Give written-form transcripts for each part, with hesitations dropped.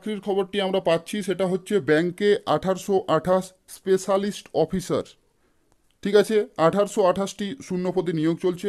চাকরির খবরটি আমরা পাচ্ছি সেটা হচ্ছে ব্যাংকে 1828 স্পেশালিস্ট অফিসার, ঠিক আছে, 1828টি শূন্যপদে নিয়োগ চলছে।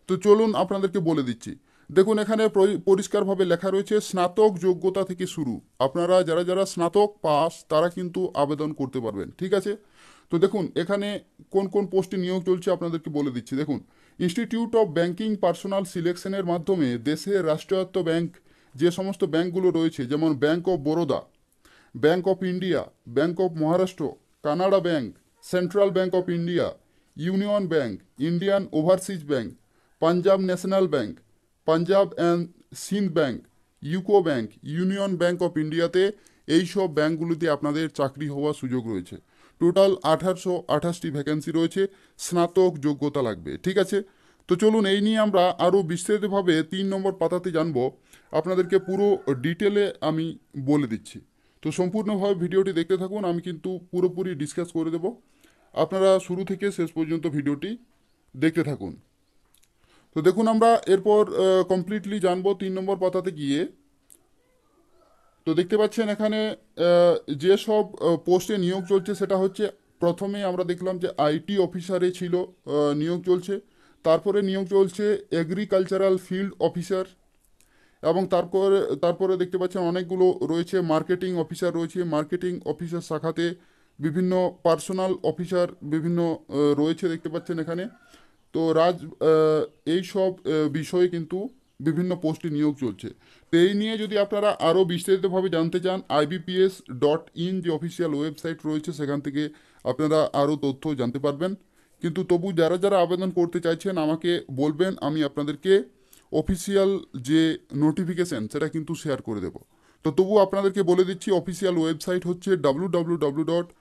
তো চলুন আপনাদেরকে বলে দিচ্ছি। দেখুন এখানে পরিষ্কারভাবে লেখা রয়েছে স্নাতক যোগ্যতা থেকে শুরু। আপনারা যারা যারা স্নাতক পাস তারা কিন্তু আবেদন করতে পারবেন, ঠিক আছে। তো দেখুন এখানে কোন কোন পোস্টে নিয়োগ চলছে আপনাদেরকে বলে দিচ্ছি। দেখুন, ইনস্টিটিউট অফ ব্যাংকিং পার্সোনাল সিলেকশনের মাধ্যমে দেশের রাষ্ট্রায়ত্ত ব্যাংক যে সমস্ত ব্যাংকগুলো রয়েছে, যেমন bank of Baroda, bank of India, bank of Maharashtra, Canada bank, central bank of India, union bank, Indian overseas bank, Punjab national bank, Punjab and Sindh bank, UCO bank, union bank of ইন্ডিয়াতে এইসব ব্যাংকগুলিতে আপনাদের চাকরি হওয়ার সুযোগ রয়েছে। টোটাল 1828টি ভ্যাকেন্সি রয়েছে, স্নাতক যোগ্যতা লাগবে, ঠিক আছে। তো চলুন এই নিয়ে আমরা আরও বিস্তারিতভাবে 3 নম্বর পাতাতে জানবো। আপনাদেরকে পুরো ডিটেলে আমি বলে দিচ্ছি। তো সম্পূর্ণভাবে ভিডিওটি দেখতে থাকুন, আমি কিন্তু পুরোপুরি ডিসকাস করে দেব। আপনারা শুরু থেকে শেষ পর্যন্ত ভিডিওটি দেখতে থাকুন। তো দেখুন আমরা এরপর কমপ্লিটলি জানবো 3 নম্বর পাতাতে গিয়ে। তো দেখতে পাচ্ছেন এখানে যে সব পোস্টে নিয়োগ চলছে সেটা হচ্ছে, প্রথমে আমরা দেখলাম যে আইটি অফিসারে ছিল নিয়োগ চলছে, তারপরে নিয়োগ চলছে এগ্রিকালচারাল ফিল্ড অফিসার, এবং তারপরে তারপরে দেখতে পাচ্ছেন অনেকগুলো রয়েছে, মার্কেটিং অফিসার রয়েছে, মার্কেটিং অফিসার শাখাতে বিভিন্ন পার্সোনাল অফিসার বিভিন্ন রয়েছে দেখতে পাচ্ছেন এখানে। তো এই সব বিষয়ে কিন্তু বিভিন্ন পোস্টে নিয়োগ চলছে। তো এই নিয়ে যদি আপনারা আরও বিস্তারিতভাবে জানতে চান, IBPS.in যে অফিসিয়াল ওয়েবসাইট রয়েছে সেখান থেকে আপনারা আরও তথ্য জানতে পারবেন। কিন্তু তবু যারা যারা আবেদন করতে চাইছেন আমাকে বলবেন, আমি আপনাদেরকে অফিসিয়াল যে নোটিফিকেশান সেটা কিন্তু শেয়ার করে দেব। তো তবু আপনাদেরকে বলে দিচ্ছি, অফিসিয়াল ওয়েবসাইট হচ্ছে www.ibps.in।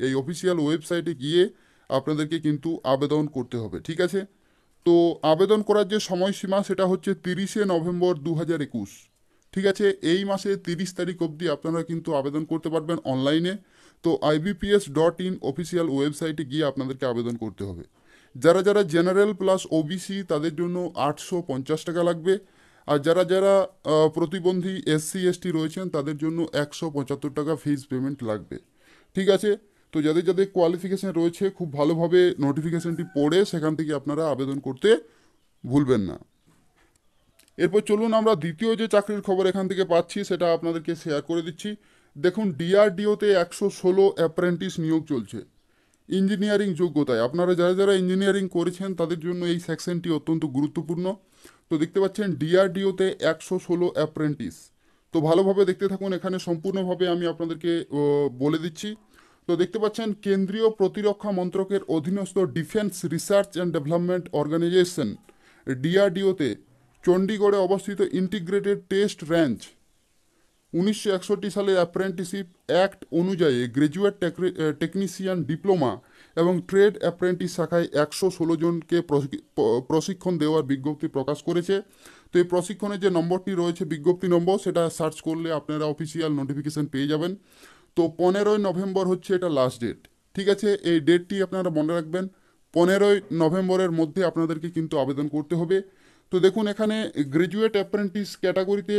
এই অফিসিয়াল ওয়েবসাইটে গিয়ে আপনাদেরকে কিন্তু আবেদন করতে হবে, ঠিক আছে। তো আবেদন করার যে সময়সীমা সেটা হচ্ছে 30শে নভেম্বর 2021, ঠিক আছে। এই মাসে 30 তারিখ অবধি আপনারা কিন্তু আবেদন করতে পারবেন অনলাইনে। তো IBPS.in অফিসিয়াল ওয়েবসাইটে গিয়ে আপনাদেরকে আবেদন করতে হবে। যারা যারা জেনারেল প্লাস ওবিসি তাদের জন্য 850 টাকা লাগবে, আর যারা যারা প্রতিবন্ধী SC ST রয়েছেন তাদের জন্য 175 টাকা ফিজ পেমেন্ট লাগবে, ঠিক আছে। তো যাদের যাদের কোয়ালিফিকেশান রয়েছে খুব ভালোভাবে নোটিফিকেশানটি পড়ে সেখান থেকে আপনারা আবেদন করতে ভুলবেন না। এরপর চলুন আমরা দ্বিতীয় যে চাকরির খবর এখান থেকে পাচ্ছি সেটা আপনাদেরকে শেয়ার করে দিচ্ছি। দেখুন, DRDOতে 116 অ্যাপ্রেন্টিস নিয়োগ চলছে ইঞ্জিনিয়ারিং যোগ্যতায়। আপনারা যারা যারা ইঞ্জিনিয়ারিং করেছেন তাদের জন্য এই সেকশনটি অত্যন্ত গুরুত্বপূর্ণ। তো দেখতে পাচ্ছেন DRDOতে 116 অ্যাপ্রেন্টিস। তো ভালোভাবে দেখতে থাকুন, এখানে সম্পূর্ণভাবে আমি আপনাদেরকে বলে দিচ্ছি। তো দেখতে পাচ্ছেন কেন্দ্রীয় প্রতিরক্ষা মন্ত্রকের অধীনস্থ defence research and development organisation DRDOতে চণ্ডীগড়ে অবস্থিত ইন্টিগ্রেটেড টেস্ট রেঞ্জ 1961 সালের অ্যাপ্রেন্টিসশিপ অ্যাক্ট অনুযায়ী গ্র্যাজুয়েট টেকনিশিয়ান ডিপ্লোমা এবং ট্রেড অ্যাপ্রেন্টিস শাখায় 116 জনকে প্রশিক্ষণ দেওয়ার বিজ্ঞপ্তি প্রকাশ করেছে। তো এই প্রশিক্ষণের যে নম্বরটি রয়েছে বিজ্ঞপ্তি নম্বর, সেটা সার্চ করলে আপনারা অফিসিয়াল নোটিফিকেশান পেয়ে যাবেন। তো 15ই নভেম্বর হচ্ছে এটা লাস্ট ডেট, ঠিক আছে। এই ডেটটি আপনারা মনে রাখবেন, 15ই নভেম্বরের মধ্যে আপনাদেরকে কিন্তু আবেদন করতে হবে। তো দেখুন এখানে গ্র্যাজুয়েট অ্যাপ্রেন্টিস ক্যাটাগরিতে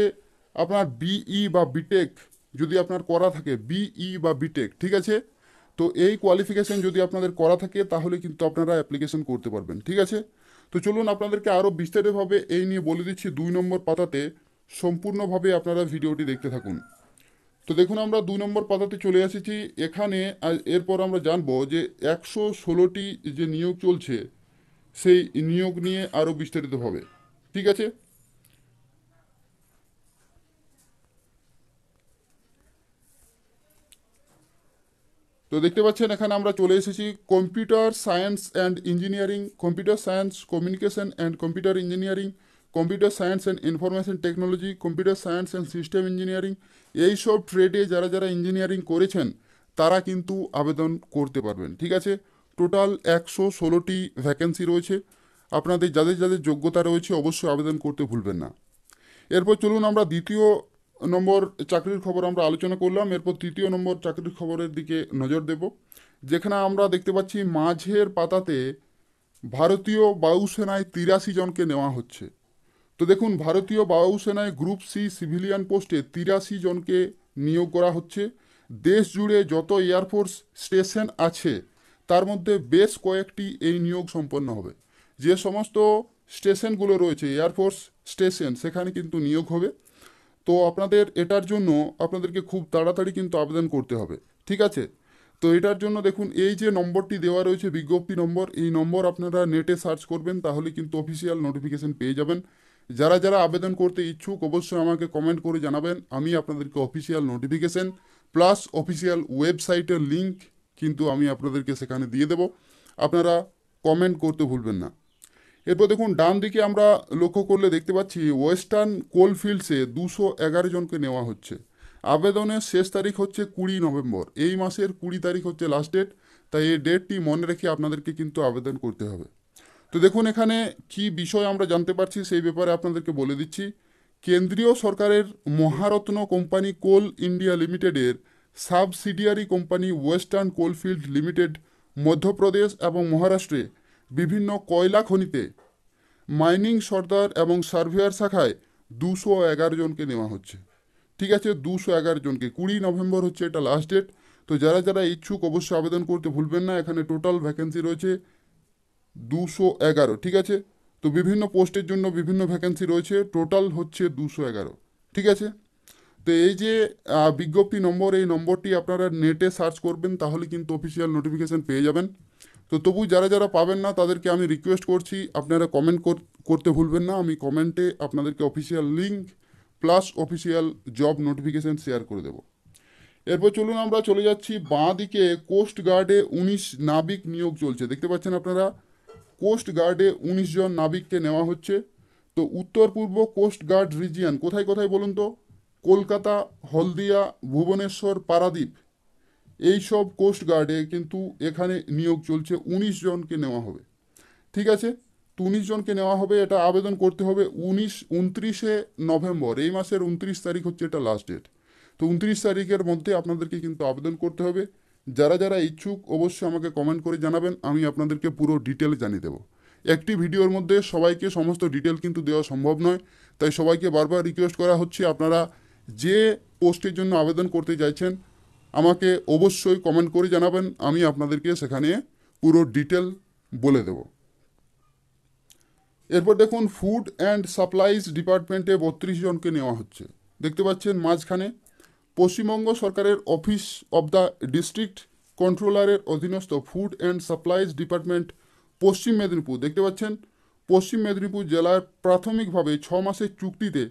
আপনার BE বা বিটেক যদি আপনার করা থাকে, BE বা বিটেক, ঠিক আছে। তো এই কোয়ালিফিকেশান যদি আপনাদের করা থাকে তাহলে কিন্তু আপনারা অ্যাপ্লিকেশন করতে পারবেন, ঠিক আছে। তো চলুন আপনাদেরকে আরও বিস্তারিতভাবে এই নিয়ে বলে দিচ্ছি 2 নম্বর পাতাতে, সম্পূর্ণভাবে আপনারা ভিডিওটি দেখতে থাকুন। তো দেখুন আমরা 2 নম্বর পাতাতে চলে এসেছি। এখানে এরপর আমরা জানবো যে 116টি যে নিয়োগ চলছে সেই নিয়োগ নিয়ে আরও বিস্তারিতভাবে, ঠিক আছে। তো দেখতে পাচ্ছেন এখানে আমরা চলে এসেছি computer science and engineering, computer science communication and computer engineering, computer science and information technology, computer science and system engineering. এইসব ট্রেডে যারা যারা ইঞ্জিনিয়ারিং করেছেন তারা কিন্তু আবেদন করতে পারবেন, ঠিক আছে। টোটাল 116টি ভ্যাকেন্সি রয়েছে। আপনাদের যাদের যাদের যোগ্যতা রয়েছে অবশ্যই আবেদন করতে ভুলবেন না। এরপর চলুন আমরা 2 নম্বর চাকরির খবর আমরা আলোচনা করলাম, এরপর 3 নম্বর চাকরির খবরের দিকে নজর দেব। যেখানে আমরা দেখতে পাচ্ছি মাঝের পাতাতে ভারতীয় বায়ুসেনায় 83 জনকে নেওয়া হচ্ছে। তো দেখুন, ভারতীয় বায়ুসেনায় গ্রুপ সি সিভিলিয়ান পোস্টে 83 জনকে নিয়োগ করা হচ্ছে। দেশ জুড়ে যত এয়ারফোর্স স্টেশন আছে তার মধ্যে বেশ কয়েকটি এই নিয়োগ সম্পন্ন হবে। যে সমস্ত স্টেশনগুলো রয়েছে এয়ারফোর্স স্টেশন, সেখানে কিন্তু নিয়োগ হবে। তো আপনাদের এটার জন্য আপনাদেরকে খুব তাড়াতাড়ি কিন্তু আবেদন করতে হবে, ঠিক আছে? তো এটার জন্য দেখুন, এই যে নম্বরটি দেওয়া রয়েছে বিজ্ঞপ্তি নম্বর, এই নম্বর আপনারা নেটে সার্চ করবেন, তাহলে কিন্তু অফিসিয়াল নোটিফিকেশন পেয়ে যাবেন। যারা যারা আবেদন করতে ইচ্ছুক অবশ্যই আমাকে কমেন্ট করে জানাবেন, আমি আপনাদেরকে অফিসিয়াল নোটিফিকেশন প্লাস অফিসিয়াল ওয়েবসাইটের লিঙ্ক কিন্তু আমি আপনাদেরকে সেখানে দিয়ে দেব। আপনারা কমেন্ট করতে ভুলবেন না। এরপর দেখুন, ডান দিকে আমরা লক্ষ্য করলে দেখতে পাচ্ছি ওয়েস্টার্ন কোলফিল্ডসে 211 জনকে নেওয়া হচ্ছে। আবেদনের শেষ তারিখ হচ্ছে 20 নভেম্বর। এই মাসের 20 তারিখ হচ্ছে লাস্ট ডেট, তাই এই ডেটটি মনে রেখে আপনাদেরকে কিন্তু আবেদন করতে হবে। তো দেখুন, এখানে কি বিষয় আমরা জানতে পারছি সেই ব্যাপারে আপনাদেরকে বলে দিচ্ছি। কেন্দ্রীয় সরকারের মহারত্ন কোম্পানি কোল ইন্ডিয়া লিমিটেডের subsidiary company western coalfield limited Madhya Pradesh এবং মহারাষ্ট্রে বিভিন্ন কয়লা খনিতে মাইনিং সর্দার এবং সার্ভেয়ার শাখায় 211 জনকে নেওয়া হচ্ছে। ঠিক আছে, 211 জনকে। 20 নভেম্বর হচ্ছে এটা লাস্ট ডেট। তো যারা যারা ইচ্ছুক অবশ্যই আবেদন করতে ভুলবেন না। এখানে টোটাল ভ্যাকেন্সি রয়েছে 211, ঠিক আছে? তো বিভিন্ন পোস্টের জন্য বিভিন্ন ভ্যাকেন্সি রয়েছে, টোটাল হচ্ছে 211, ঠিক আছে? তো এই যে বিজ্ঞপ্তি নম্বর, এই নম্বরটি আপনারা নেটে সার্চ করবেন, তাহলে কিন্তু অফিসিয়াল নোটিফিকেশান পেয়ে যাবেন। তো তবু যারা যারা পাবেন না তাদেরকে আমি রিকোয়েস্ট করছি, আপনারা কমেন্ট করতে ভুলবেন না। আমি কমেন্টে আপনাদেরকে official link plus official job notification share করে দেবো। এরপর চলুন আমরা চলে যাচ্ছি বাঁ দিকে। কোস্ট গার্ডে 19 নাবিক নিয়োগ চলছে, দেখতে পাচ্ছেন আপনারা। কোস্ট গার্ডে 19 জন নাবিককে নেওয়া হচ্ছে। তো উত্তর পূর্ব কোস্ট গার্ড রিজিয়ন কোথায় কোথায় বলুন তো? কলকাতা, হলদিয়া, ভুবনেশ্বর, পারাদ্বীপ, এই সব কোস্ট গার্ডে কিন্তু এখানে নিয়োগ চলছে। 19 জনকে নেওয়া হবে, ঠিক আছে? তো 19 জনকে নেওয়া হবে। এটা আবেদন করতে হবে 29 নভেম্বর, এই মাসের 29 তারিখ হচ্ছে এটা লাস্ট ডেট। তো 29 তারিখের মধ্যে আপনাদেরকে কিন্তু আবেদন করতে হবে। যারা যারা ইচ্ছুক অবশ্যই আমাকে কমেন্ট করে জানাবেন, আমি আপনাদেরকে পুরো ডিটেল জানিয়ে দেবো। একটি ভিডিওর মধ্যে সবাইকে সমস্ত ডিটেল কিন্তু দেওয়া সম্ভব নয়, তাই সবাইকে বারবার রিকোয়েস্ট করা হচ্ছে, আপনারা যে পোস্টের জন্য আবেদন করতে চাইছেন আমাকে অবশ্যই কমেন্ট করে জানাবেন, আমি আপনাদেরকে সেখানে পুরো ডিটেল বলে দেব। এরপর দেখুন, ফুড অ্যান্ড সাপ্লাইজ ডিপার্টমেন্টে 32 জনকে নেওয়া হচ্ছে, দেখতে পাচ্ছেন মাঝখানে। পশ্চিমবঙ্গ সরকারের অফিস অব দ্য ডিস্ট্রিক্ট কন্ট্রোলারের অধীনস্থ ফুড অ্যান্ড সাপ্লাইজ ডিপার্টমেন্ট পশ্চিম মেদিনীপুর, দেখতে পাচ্ছেন পশ্চিম মেদিনীপুর জেলার প্রাথমিকভাবে 6 মাসের চুক্তিতে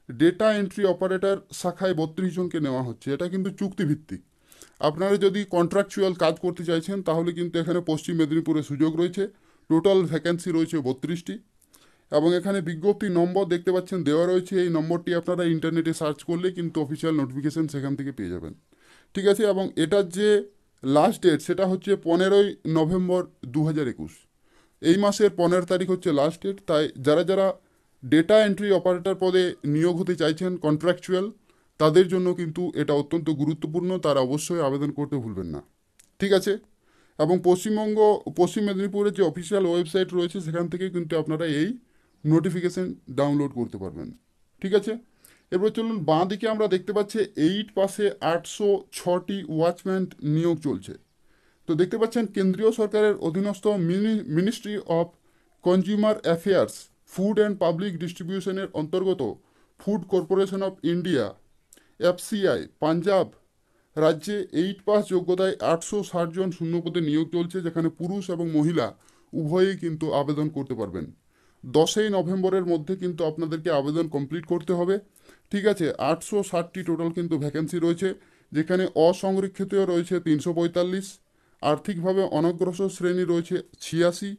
ডেটা এন্ট্রি অপারেটর শাখায় 32 জনকে নেওয়া হচ্ছে। এটা কিন্তু চুক্তিভিত্তিক। আপনারা যদি কন্ট্রাকচুয়াল কাজ করতে চাইছেন তাহলে কিন্তু এখানে পশ্চিম মেদিনীপুরে সুযোগ রয়েছে। টোটাল ভ্যাকেন্সি রয়েছে 32টি, এবং এখানে বিজ্ঞপ্তি নম্বর দেখতে পাচ্ছেন দেওয়া রয়েছে। এই নম্বরটি আপনারা ইন্টারনেটে সার্চ করলে কিন্তু অফিসিয়াল নোটিফিকেশান সেখান থেকে পেয়ে যাবেন, ঠিক আছে? এবং এটার যে লাস্ট ডেট সেটা হচ্ছে 15 নভেম্বর 2021। এই মাসের 15 তারিখ হচ্ছে লাস্ট ডেট। তাই যারা যারা ডেটা এন্ট্রি অপারেটর পদে নিয়োগ হতে চাইছেন কন্ট্রাকচুয়াল, তাদের জন্য কিন্তু এটা অত্যন্ত গুরুত্বপূর্ণ, তারা অবশ্যই আবেদন করতে ভুলবেন না, ঠিক আছে? এবং পশ্চিম মেদিনীপুরের যে অফিসিয়াল ওয়েবসাইট রয়েছে সেখান থেকে কিন্তু আপনারা এই নোটিফিকেশান ডাউনলোড করতে পারবেন, ঠিক আছে? এরপর চলুন বাঁ দিকে আমরা দেখতে পাচ্ছি 8 পাসে 806টি ওয়াচম্যান নিয়োগ চলছে। তো দেখতে পাচ্ছেন কেন্দ্রীয় সরকারের অধীনস্থ ministry of consumer affairs food and public ডিস্ট্রিবিউশনের অন্তর্গত food corporation of India FCI Punjab রাজ্যে 8 পাস যোগ্যতায় 860 জন শূন্যপদে নিয়োগ চলছে, যেখানে পুরুষ এবং মহিলা উভয়েই কিন্তু আবেদন করতে পারবেন। 10 নভেম্বরের মধ্যে কিন্তু আপনাদেরকে আবেদন কমপ্লিট করতে হবে, ঠিক আছে? 860টি টোটাল কিন্তু ভ্যাকেন্সি রয়েছে, যেখানে অসংরক্ষিত রয়েছে 345, আর্থিকভাবে অনগ্রসর শ্রেণী রয়েছে 86,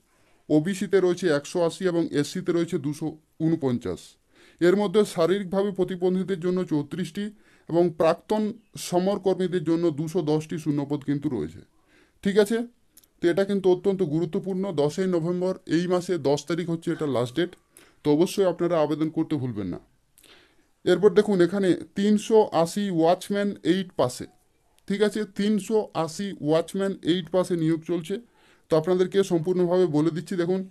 ওবিসিতে রয়েছে 180 এবং এসসিতে রয়েছে 249। এর মধ্যে শারীরিকভাবে প্রতিবন্ধীদের জন্য 34টি এবং প্রাক্তন সমরকর্মীদের জন্য 210টি শূন্যপদ কিন্তু রয়েছে, ঠিক আছে? তো এটা কিন্তু অত্যন্ত গুরুত্বপূর্ণ। 10 নভেম্বর এই মাসে 10 তারিখ হচ্ছে এটা লাস্ট ডেট। তো অবশ্যই আপনারা আবেদন করতে ভুলবেন না। এরপর দেখুন, এখানে 380 ওয়াচম্যান 8 পাসে, ঠিক আছে? 380 ওয়াচম্যান 8 পাসে নিয়োগ চলছে। তো আপনাদেরকে সম্পূর্ণভাবে বলে দিচ্ছি। দেখুন,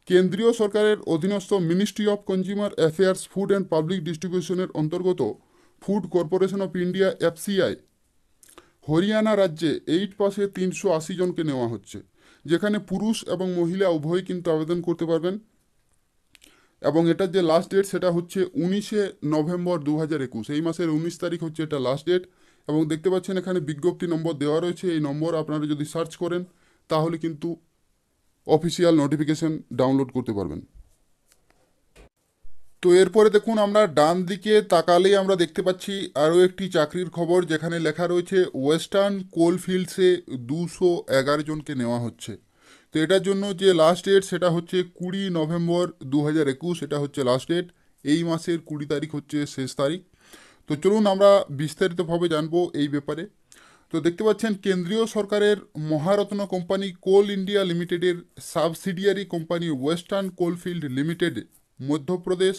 কেন্দ্রীয় সরকারের অধীনস্থ ministry of consumer affairs food and public ডিস্ট্রিবিউশনের অন্তর্গত food corporation of India FCI Haryana রাজ্যে 8 পাসে 380 জনকে নেওয়া হচ্ছে, যেখানে পুরুষ এবং মহিলা উভয়ই কিন্তু আবেদন করতে পারবেন। এবং এটার যে লাস্ট ডেট সেটা হচ্ছে 19 নভেম্বর 2021, এই মাসের 19 তারিখ হচ্ছে এটা লাস্ট ডেট। এবং দেখতে পাচ্ছেন এখানে বিজ্ঞপ্তি নম্বর দেওয়া রয়েছে, এই নম্বর আপনারা যদি সার্চ করেন তাহলে কিন্তু অফিসিয়াল নোটিফিকেশন ডাউনলোড করতে পারবেন। তো এরপরে দেখুন, আমরা ডান দিকে তাকালেই আমরা দেখতে পাচ্ছি আরও একটি চাকরির খবর, যেখানে লেখা রয়েছে ওয়েস্টার্ন কোলফিল্ডসে 211 জনকে নেওয়া হচ্ছে। তো এটার জন্য যে লাস্ট ডেট সেটা হচ্ছে 20 নভেম্বর 2021, এটা হচ্ছে লাস্ট ডেট। এই মাসের 20 তারিখ হচ্ছে শেষ তারিখ। তো চলুন আমরা বিস্তারিতভাবে জানবো এই ব্যাপারে। তো দেখতে পাচ্ছেন কেন্দ্রীয় সরকারের মহারত্ন কোম্পানি কোল ইন্ডিয়া লিমিটেডের subsidiary company western coalfield limited Madhya Pradesh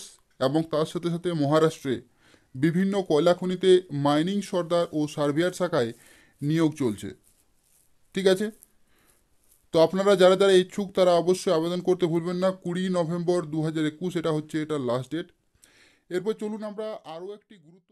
এবং তার সাথে সাথে মহারাষ্ট্রে বিভিন্ন কয়লা খনিতে মাইনিং সর্দার ও সার্ভেয়ার শাখায় নিয়োগ চলছে। ঠিক আছে, তো আপনারা যারা যারা ইচ্ছুক তারা অবশ্যই আবেদন করতে ভুলবেন না। 20 নভেম্বর 2021 এটা হচ্ছে এটার লাস্ট ডেট। এরপর চলুন আমরা আরও একটি গুরুত্ব